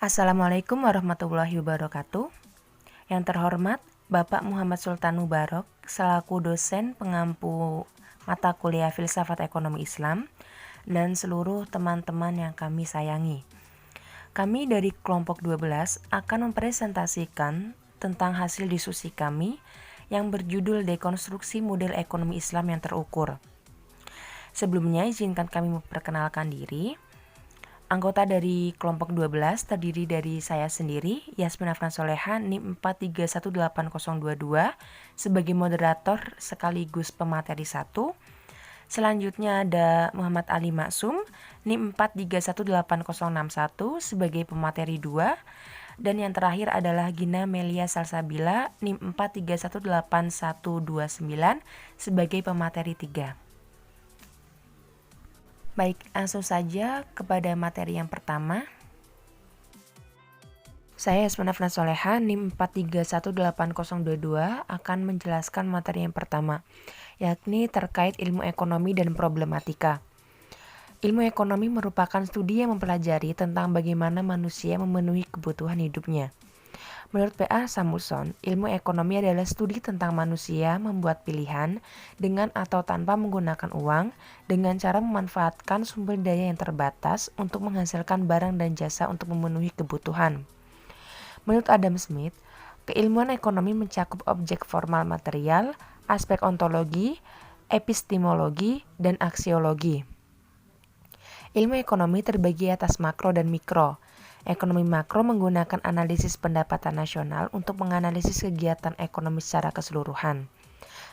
Assalamualaikum warahmatullahi wabarakatuh. Yang terhormat Bapak Muhammad Sultan Mubarok selaku dosen pengampu mata kuliah Filsafat Ekonomi Islam dan seluruh teman-teman yang kami sayangi. Kami dari kelompok 12 akan mempresentasikan tentang hasil diskusi kami yang berjudul Dekonstruksi Model Ekonomi Islam yang Terukur. Sebelumnya izinkan kami memperkenalkan diri. Anggota dari kelompok 12 terdiri dari saya sendiri, Yasmin Afnan Soleha, NIM 4318022, sebagai moderator sekaligus pemateri 1. Selanjutnya ada Muhammad Ali Maksum, NIM 4318061, sebagai pemateri 2. Dan yang terakhir adalah Gina Melia Salsabila, NIM 4318129, sebagai pemateri 3. Baik, langsung saja kepada materi yang pertama. Saya Yasmin Afnan Soleha, NIM 4318022, akan menjelaskan materi yang pertama, yakni terkait ilmu ekonomi dan problematika. Ilmu ekonomi merupakan studi yang mempelajari tentang bagaimana manusia memenuhi kebutuhan hidupnya. Menurut P.A. Samuelson, ilmu ekonomi adalah studi tentang manusia membuat pilihan dengan atau tanpa menggunakan uang dengan cara memanfaatkan sumber daya yang terbatas untuk menghasilkan barang dan jasa untuk memenuhi kebutuhan. Menurut Adam Smith, keilmuan ekonomi mencakup objek formal material, aspek ontologi, epistemologi, dan aksiologi. Ilmu ekonomi terbagi atas makro dan mikro. Ekonomi makro menggunakan analisis pendapatan nasional untuk menganalisis kegiatan ekonomi secara keseluruhan.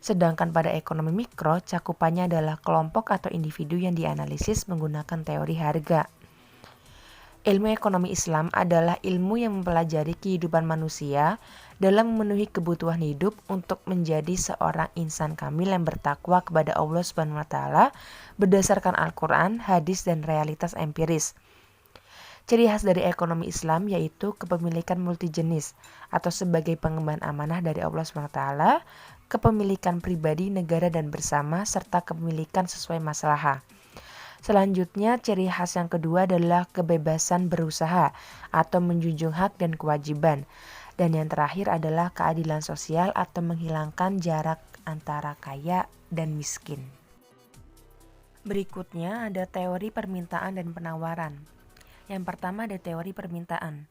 Sedangkan pada ekonomi mikro, cakupannya adalah kelompok atau individu yang dianalisis menggunakan teori harga. Ilmu ekonomi Islam adalah ilmu yang mempelajari kehidupan manusia dalam memenuhi kebutuhan hidup untuk menjadi seorang insan kamil yang bertakwa kepada Allah SWT berdasarkan Al-Quran, hadis, dan realitas empiris. Ciri khas dari ekonomi Islam yaitu kepemilikan multijenis atau sebagai pengemban amanah dari Allah SWT, kepemilikan pribadi, negara, dan bersama, serta kepemilikan sesuai maslahah. Selanjutnya, ciri khas yang kedua adalah kebebasan berusaha atau menjunjung hak dan kewajiban. Dan yang terakhir adalah keadilan sosial atau menghilangkan jarak antara kaya dan miskin. Berikutnya ada teori permintaan dan penawaran. Yang pertama ada teori permintaan.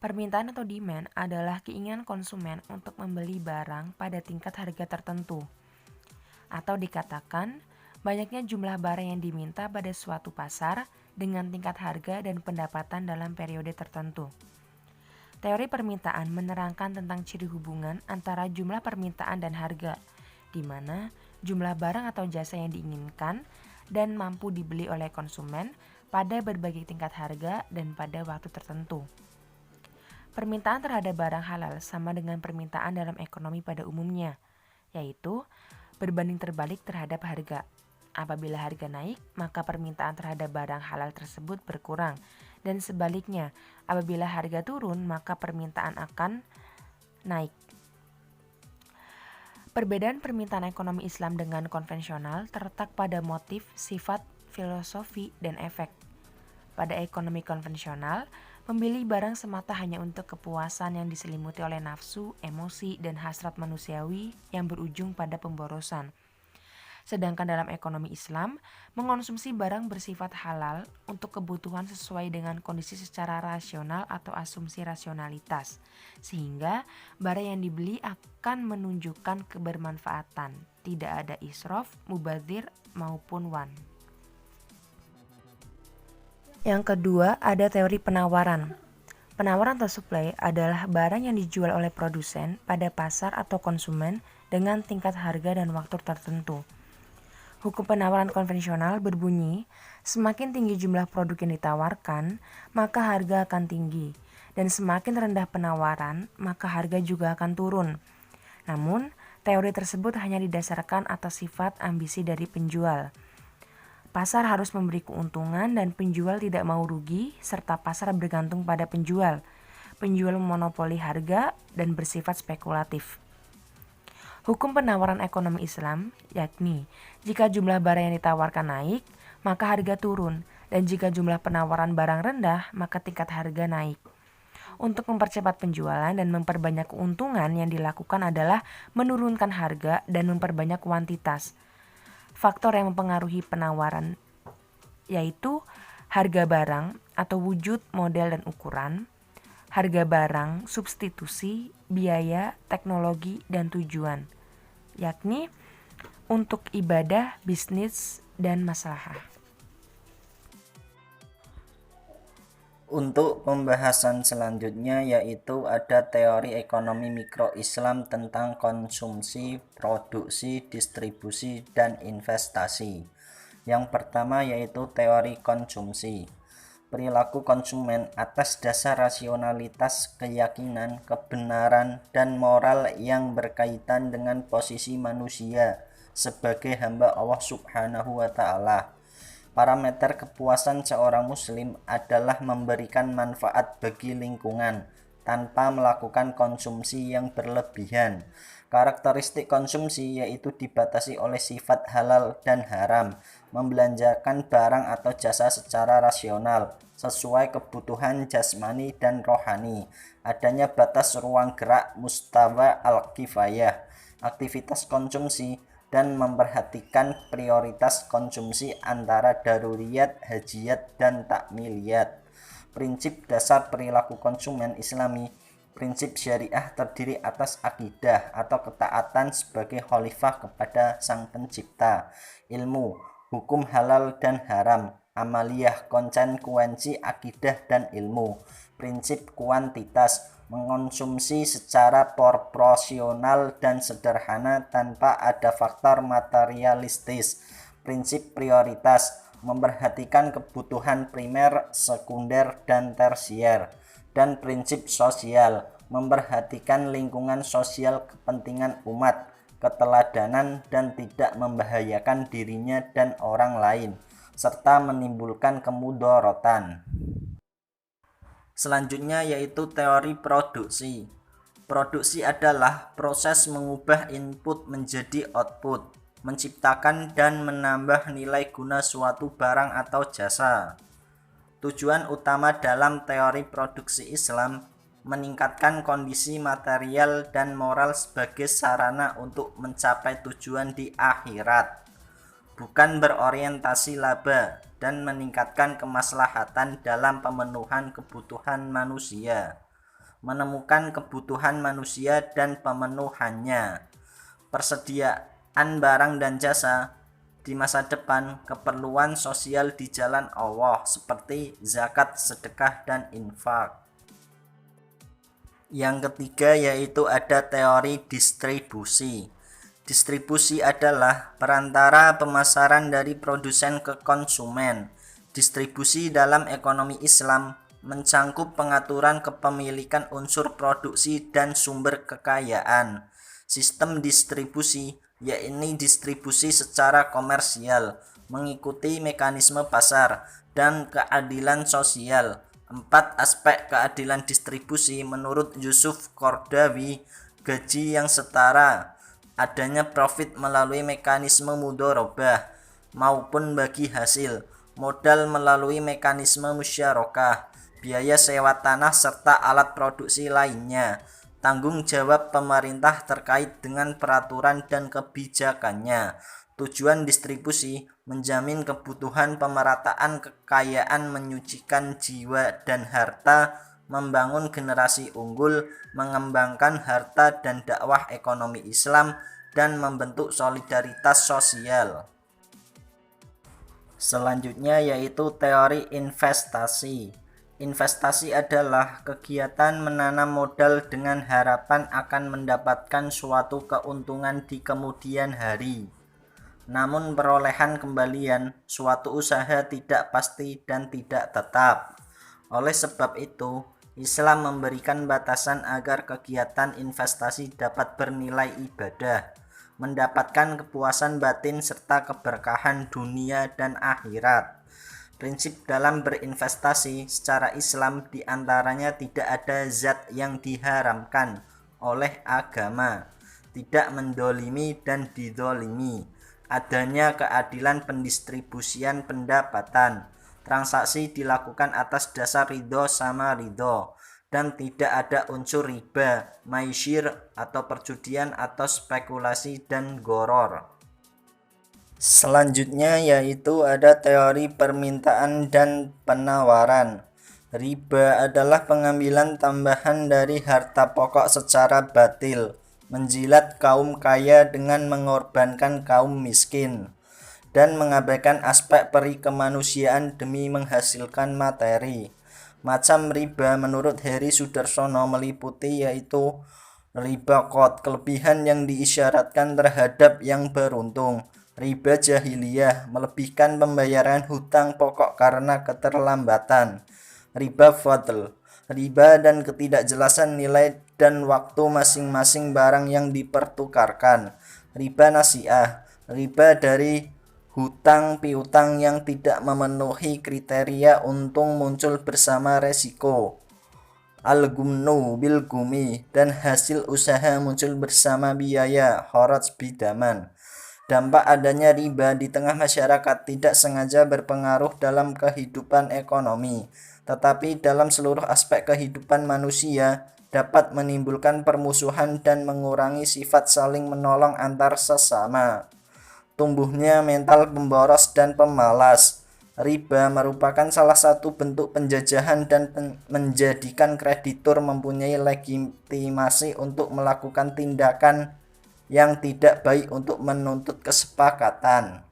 Permintaan atau demand adalah keinginan konsumen untuk membeli barang pada tingkat harga tertentu. Atau dikatakan, banyaknya jumlah barang yang diminta pada suatu pasar dengan tingkat harga dan pendapatan dalam periode tertentu. Teori permintaan menerangkan tentang ciri hubungan antara jumlah permintaan dan harga, di mana jumlah barang atau jasa yang diinginkan dan mampu dibeli oleh konsumen pada berbagai tingkat harga dan pada waktu tertentu. Permintaan terhadap barang halal sama dengan permintaan dalam ekonomi pada umumnya, yaitu berbanding terbalik terhadap harga. Apabila harga naik, maka permintaan terhadap barang halal tersebut berkurang, dan sebaliknya, apabila harga turun, maka permintaan akan naik. Perbedaan permintaan ekonomi Islam dengan konvensional terletak pada motif, sifat, filosofi, dan efek. Pada ekonomi konvensional, membeli barang semata hanya untuk kepuasan yang diselimuti oleh nafsu, emosi, dan hasrat manusiawi yang berujung pada pemborosan. Sedangkan dalam ekonomi Islam, mengonsumsi barang bersifat halal untuk kebutuhan sesuai dengan kondisi secara rasional atau asumsi rasionalitas, sehingga barang yang dibeli akan menunjukkan kebermanfaatan, tidak ada israf, mubadzir, maupun wan. Yang kedua, ada teori penawaran. Penawaran atau supply adalah barang yang dijual oleh produsen pada pasar atau konsumen dengan tingkat harga dan waktu tertentu. Hukum penawaran konvensional berbunyi, semakin tinggi jumlah produk yang ditawarkan, maka harga akan tinggi, dan semakin rendah penawaran, maka harga juga akan turun. Namun, teori tersebut hanya didasarkan atas sifat ambisi dari penjual. Pasar harus memberi keuntungan dan penjual tidak mau rugi, serta pasar bergantung pada penjual. Penjual memonopoli harga dan bersifat spekulatif. Hukum penawaran ekonomi Islam, yakni jika jumlah barang yang ditawarkan naik, maka harga turun, dan jika jumlah penawaran barang rendah, maka tingkat harga naik. Untuk mempercepat penjualan dan memperbanyak keuntungan, yang dilakukan adalah menurunkan harga dan memperbanyak kuantitas. Faktor yang mempengaruhi penawaran yaitu harga barang atau wujud, model, dan ukuran, harga barang, substitusi, biaya, teknologi, dan tujuan, yakni untuk ibadah, bisnis, dan maslahah. Untuk pembahasan selanjutnya yaitu ada teori ekonomi mikro Islam tentang konsumsi, produksi, distribusi, dan investasi. Yang pertama yaitu teori konsumsi. Perilaku konsumen atas dasar rasionalitas, keyakinan, kebenaran, dan moral yang berkaitan dengan posisi manusia sebagai hamba Allah Subhanahu wa Ta'ala. Parameter kepuasan seorang muslim adalah memberikan manfaat bagi lingkungan tanpa melakukan konsumsi yang berlebihan. Karakteristik konsumsi yaitu dibatasi oleh sifat halal dan haram, membelanjakan barang atau jasa secara rasional, sesuai kebutuhan jasmani dan rohani, adanya batas ruang gerak mustawa al-kifayah, aktivitas konsumsi, dan memperhatikan prioritas konsumsi antara daruriyat, hajiyat, dan takmiliyat. Prinsip dasar perilaku konsumen Islami. Prinsip syariah terdiri atas akidah atau ketaatan sebagai khalifah kepada Sang Pencipta, ilmu, hukum halal dan haram, amaliyah, konsekuensi akidah dan ilmu, prinsip kuantitas, mengonsumsi secara proporsional dan sederhana tanpa ada faktor materialistis, prinsip prioritas, memperhatikan kebutuhan primer, sekunder, dan tersier, dan prinsip sosial, memperhatikan lingkungan sosial kepentingan umat, keteladanan, dan tidak membahayakan dirinya dan orang lain, serta menimbulkan kemudorotan. Selanjutnya yaitu teori produksi. Produksi adalah proses mengubah input menjadi output, menciptakan dan menambah nilai guna suatu barang atau jasa. Tujuan utama dalam teori produksi Islam meningkatkan kondisi material dan moral sebagai sarana untuk mencapai tujuan di akhirat, bukan berorientasi laba, dan meningkatkan kemaslahatan dalam pemenuhan kebutuhan manusia, menemukan kebutuhan manusia dan pemenuhannya, persediaan barang dan jasa di masa depan, keperluan sosial di jalan Allah seperti zakat, sedekah, dan infak. Yang ketiga yaitu ada teori distribusi. Distribusi adalah perantara pemasaran dari produsen ke konsumen. Distribusi dalam ekonomi Islam mencangkup pengaturan kepemilikan unsur produksi dan sumber kekayaan. Sistem distribusi yakni distribusi secara komersial, mengikuti mekanisme pasar dan keadilan sosial. 4 aspek keadilan distribusi menurut Yusuf Qaradawi: gaji yang setara, adanya profit melalui mekanisme mudharabah maupun bagi hasil, modal melalui mekanisme musyarakah, biaya sewa tanah serta alat produksi lainnya, tanggung jawab pemerintah terkait dengan peraturan dan kebijakannya. Tujuan distribusi menjamin kebutuhan pemerataan kekayaan, menyucikan jiwa dan harta, membangun generasi unggul, mengembangkan harta dan dakwah ekonomi Islam, dan membentuk solidaritas sosial. Selanjutnya yaitu teori investasi. Investasi adalah kegiatan menanam modal dengan harapan akan mendapatkan suatu keuntungan di kemudian hari. Namun perolehan kembalian suatu usaha tidak pasti dan tidak tetap. Oleh sebab itu, Islam memberikan batasan agar kegiatan investasi dapat bernilai ibadah, mendapatkan kepuasan batin serta keberkahan dunia dan akhirat. Prinsip dalam berinvestasi secara Islam diantaranya tidak ada zat yang diharamkan oleh agama, tidak mendolimi dan didolimi, adanya keadilan pendistribusian pendapatan, transaksi dilakukan atas dasar ridho sama ridho, dan tidak ada unsur riba, maisir atau perjudian atau spekulasi dan goror. Selanjutnya yaitu ada teori permintaan dan penawaran. Riba adalah pengambilan tambahan dari harta pokok secara batil, menjilat kaum kaya dengan mengorbankan kaum miskin, dan mengabaikan aspek peri kemanusiaan demi menghasilkan materi. Macam riba menurut Heri Sudarsono meliputi yaitu riba qad, kelebihan yang diisyaratkan terhadap yang beruntung. Riba jahiliyah, melebihkan pembayaran hutang pokok karena keterlambatan. Riba fadl, riba dan ketidakjelasan nilai dan waktu masing-masing barang yang dipertukarkan. Riba nasiah, riba dari hutang piutang yang tidak memenuhi kriteria untung muncul bersama resiko. Al-gumnu bil gumi, dan hasil usaha muncul bersama biaya, kharaj bidaman. Dampak adanya riba di tengah masyarakat tidak sengaja berpengaruh dalam kehidupan ekonomi, tetapi dalam seluruh aspek kehidupan manusia dapat menimbulkan permusuhan dan mengurangi sifat saling menolong antar sesama. Tumbuhnya mental pemboros dan pemalas. Riba merupakan salah satu bentuk penjajahan dan menjadikan kreditur mempunyai legitimasi untuk melakukan tindakan yang tidak baik untuk menuntut kesepakatan.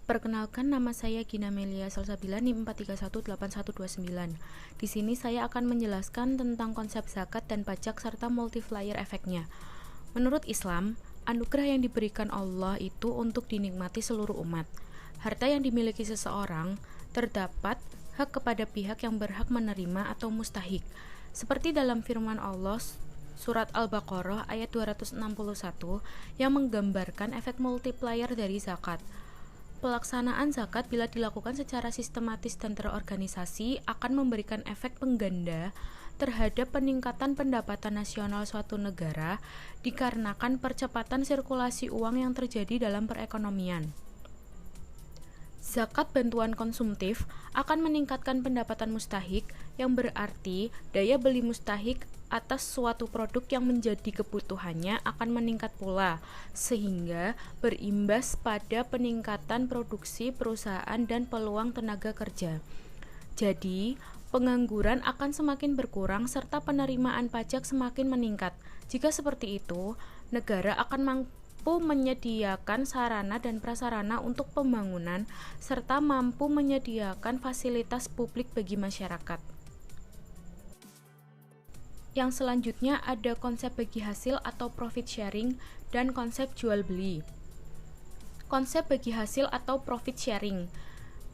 Perkenalkan, nama saya Gina Melia Salsabila, NIM 4318129. Di sini saya akan menjelaskan tentang konsep zakat dan pajak serta multiplier efeknya. Menurut Islam, anugerah yang diberikan Allah itu untuk dinikmati seluruh umat. Harta yang dimiliki seseorang terdapat hak kepada pihak yang berhak menerima atau mustahik. Seperti dalam firman Allah Surat Al-Baqarah ayat 261 yang menggambarkan efek multiplier dari zakat. Pelaksanaan zakat bila dilakukan secara sistematis dan terorganisasi akan memberikan efek pengganda terhadap peningkatan pendapatan nasional suatu negara dikarenakan percepatan sirkulasi uang yang terjadi dalam perekonomian. Zakat bantuan konsumtif akan meningkatkan pendapatan mustahik, yang berarti daya beli mustahik atas suatu produk yang menjadi kebutuhannya akan meningkat pula, sehingga berimbas pada peningkatan produksi perusahaan dan peluang tenaga kerja. Jadi, pengangguran akan semakin berkurang serta penerimaan pajak semakin meningkat. Jika seperti itu, negara akan mampu menyediakan sarana dan prasarana untuk pembangunan serta mampu menyediakan fasilitas publik bagi masyarakat. Yang selanjutnya ada konsep bagi hasil atau profit sharing dan konsep jual beli. Konsep bagi hasil atau profit sharing.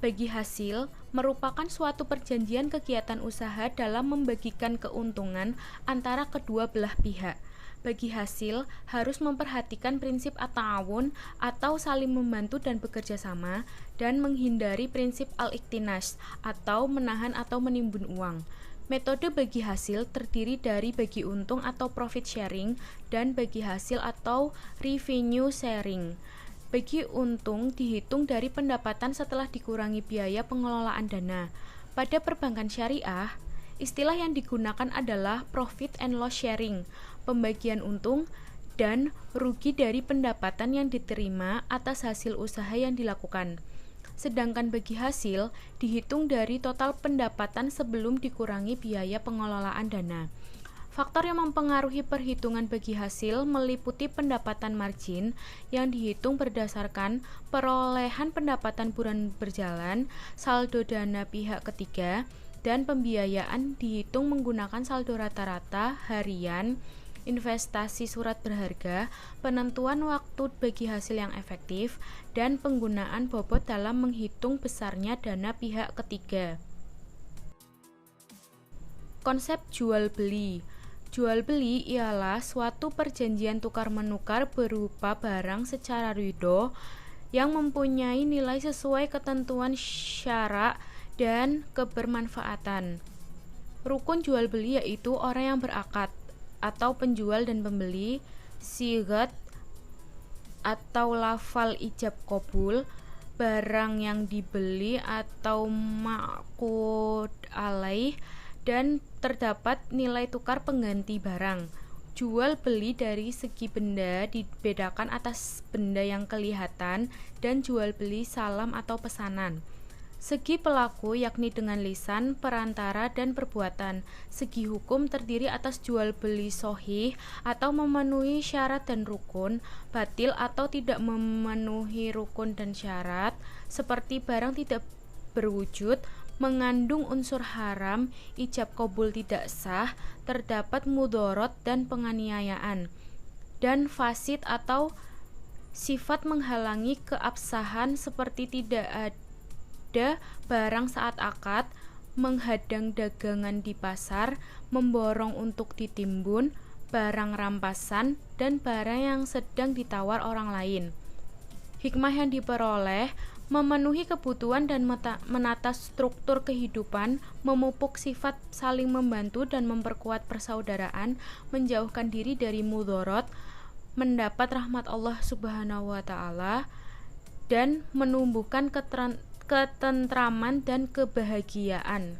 Bagi hasil merupakan suatu perjanjian kegiatan usaha dalam membagikan keuntungan antara kedua belah pihak. Bagi hasil harus memperhatikan prinsip at-ta'awun atau saling membantu dan bekerja sama, dan menghindari prinsip al-iktinas atau menahan atau menimbun uang. Metode bagi hasil terdiri dari bagi untung atau profit sharing dan bagi hasil atau revenue sharing. Bagi untung dihitung dari pendapatan setelah dikurangi biaya pengelolaan dana. Pada perbankan syariah, istilah yang digunakan adalah profit and loss sharing, pembagian untung dan rugi dari pendapatan yang diterima atas hasil usaha yang dilakukan. Sedangkan bagi hasil dihitung dari total pendapatan sebelum dikurangi biaya pengelolaan dana. Faktor yang mempengaruhi perhitungan bagi hasil meliputi pendapatan margin yang dihitung berdasarkan perolehan pendapatan bulan berjalan, saldo dana pihak ketiga, dan pembiayaan dihitung menggunakan saldo rata-rata harian, investasi surat berharga, penentuan waktu bagi hasil yang efektif, dan penggunaan bobot dalam menghitung besarnya dana pihak ketiga. Konsep jual beli. Jual beli ialah suatu perjanjian tukar-menukar berupa barang secara ridho yang mempunyai nilai sesuai ketentuan syara dan kebermanfaatan. Rukun jual beli yaitu orang yang berakad atau penjual dan pembeli, sigat atau lafal ijab qabul, barang yang dibeli atau ma'qud alaih, dan terdapat nilai tukar pengganti barang. Jual beli dari segi benda dibedakan atas benda yang kelihatan dan jual beli salam atau pesanan. Segi pelaku yakni dengan lisan, perantara, dan perbuatan. Segi hukum terdiri atas jual beli sahih atau memenuhi syarat dan rukun, batil atau tidak memenuhi rukun dan syarat, seperti barang tidak berwujud, mengandung unsur haram, ijab kabul tidak sah, terdapat mudorot dan penganiayaan, dan fasid atau sifat menghalangi keabsahan seperti tidak ada barang saat akad, menghadang dagangan di pasar, memborong untuk ditimbun, barang rampasan, dan barang yang sedang ditawar orang lain. Hikmah yang diperoleh memenuhi kebutuhan dan menata struktur kehidupan, memupuk sifat saling membantu dan memperkuat persaudaraan, menjauhkan diri dari mudorot, mendapat rahmat Allah Subhanahu wa Ta'ala, dan menumbuhkan ketentraman dan kebahagiaan.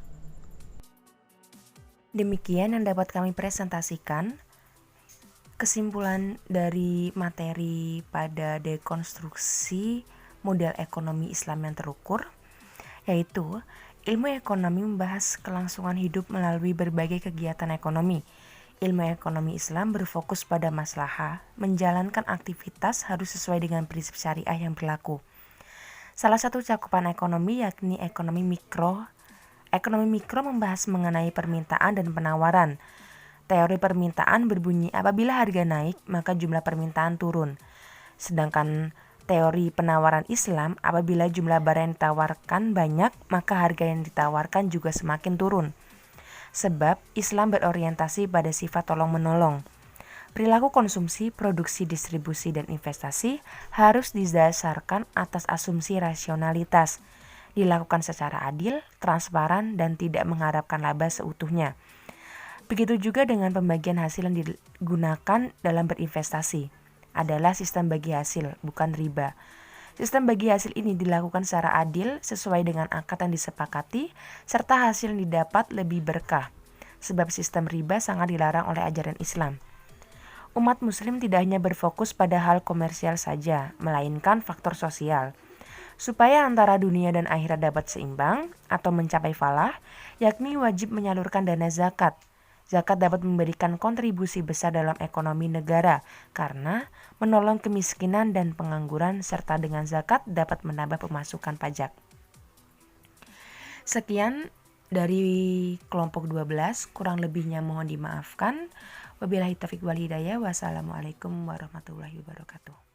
Demikian yang dapat kami presentasikan. Kesimpulan dari materi pada dekonstruksi model ekonomi Islam yang terukur, yaitu ilmu ekonomi membahas kelangsungan hidup melalui berbagai kegiatan ekonomi. Ilmu ekonomi Islam berfokus pada maslahah, menjalankan aktivitas harus sesuai dengan prinsip syariah yang berlaku. Salah satu cakupan ekonomi yakni ekonomi mikro. Ekonomi mikro membahas mengenai permintaan dan penawaran. Teori permintaan berbunyi apabila harga naik, maka jumlah permintaan turun. Sedangkan teori penawaran Islam, apabila jumlah barang yang ditawarkan banyak, maka harga yang ditawarkan juga semakin turun. Sebab Islam berorientasi pada sifat tolong-menolong. Perilaku konsumsi, produksi, distribusi, dan investasi harus didasarkan atas asumsi rasionalitas, dilakukan secara adil, transparan, dan tidak mengharapkan laba seutuhnya. Begitu juga dengan pembagian hasil yang digunakan dalam berinvestasi. Adalah sistem bagi hasil, bukan riba. Sistem bagi hasil ini dilakukan secara adil sesuai dengan akad yang disepakati, serta hasil yang didapat lebih berkah. Sebab sistem riba sangat dilarang oleh ajaran Islam. Umat muslim tidak hanya berfokus pada hal komersial saja, melainkan faktor sosial. Supaya antara dunia dan akhirat dapat seimbang atau mencapai falah, yakni wajib menyalurkan dana zakat. Zakat dapat memberikan kontribusi besar dalam ekonomi negara karena menolong kemiskinan dan pengangguran, serta dengan zakat dapat menambah pemasukan pajak. Sekian dari kelompok 12, kurang lebihnya mohon dimaafkan. Wabillahi taufiq wal hidayah. Wassalamualaikum warahmatullahi wabarakatuh.